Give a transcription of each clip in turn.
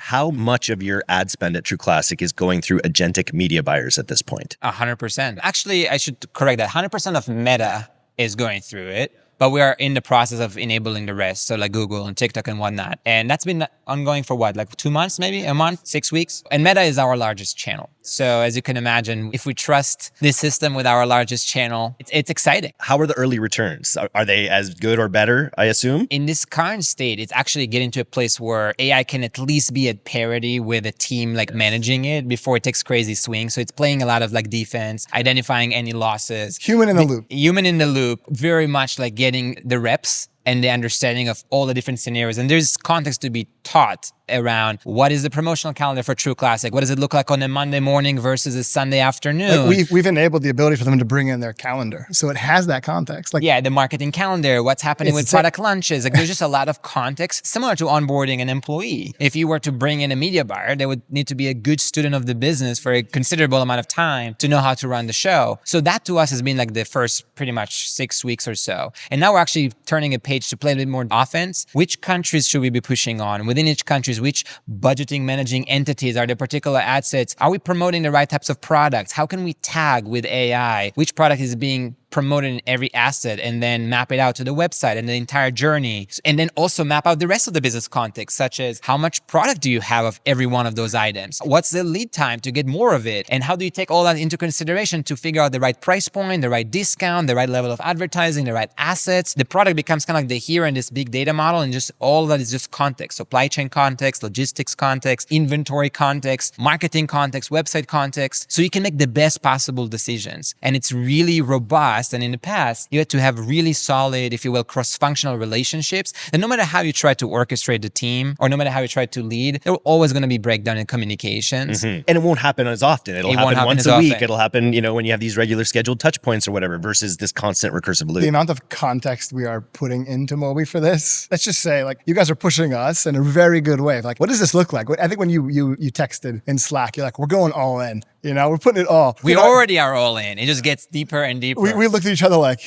how much of your ad spend at True Classic is going through agentic media buyers at this point? 100%. Actually, I should correct that. 100% of Meta is going through it, but we are in the process of enabling the rest. So like Google and TikTok and whatnot. And that's been ongoing for what, like 2 months, maybe a month, 6 weeks. And Meta is our largest channel. So as you can imagine, if we trust this system with our largest channel, it's exciting. How are the early returns? Are they as good or better, I assume? In this current state, it's actually getting to a place where AI can at least be at parity with a team like managing it before it takes crazy swings. So it's playing a lot of like defense, identifying any losses. Human in the loop. Human in the loop, very much like getting the reps and the understanding of all the different scenarios. And there's context to be taught around what is the promotional calendar for True Classic? What does it look like on a Monday morning versus a Sunday afternoon? Like we've enabled the ability for them to bring in their calendar. So it has that context. Like, yeah, the marketing calendar, what's happening with product launches. Like there's just a lot of context similar to onboarding an employee. If you were to bring in a media buyer, they would need to be a good student of the business for a considerable amount of time to know how to run the show. So that to us has been like the first pretty much 6 weeks or so. And now we're actually turning a page to play a bit more offense. Which countries should we be pushing on? Within each country, which budgeting managing entities are the particular ad sets? Are we promoting the right types of products? How can we tag with AI? Which product is being promoted in every asset and then map it out to the website and the entire journey. And then also map out the rest of the business context, such as how much product do you have of every one of those items? What's the lead time to get more of it? And how do you take all that into consideration to figure out the right price point, the right discount, the right level of advertising, the right assets? The product becomes kind of like the hero in this big data model, and just all that is just context, supply chain context, logistics context, inventory context, marketing context, website context. So you can make the best possible decisions. And it's really robust. And in the past, you had to have really solid, if you will, cross-functional relationships. And no matter how you try to orchestrate the team, or no matter how you try to lead, there will always going to be breakdown in communications. And it won't happen as often. It'll happen once a week. It'll happen, when you have these regular scheduled touch points or whatever, versus this constant recursive loop. The amount of context we are putting into Moby for this, let's just say, like, you guys are pushing us in a very good way. Like, what does this look like? I think when you texted in Slack, you're like, we're going all in. We're putting it all. We already are all in. It just gets deeper and deeper. We looked at each other like,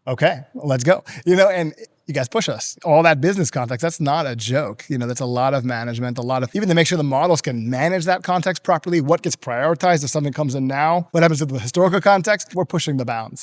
okay, let's go. And you guys push us. All that business context, that's not a joke. That's a lot of management, even to make sure the models can manage that context properly. What gets prioritized if something comes in now? What happens to the historical context? We're pushing the bounds.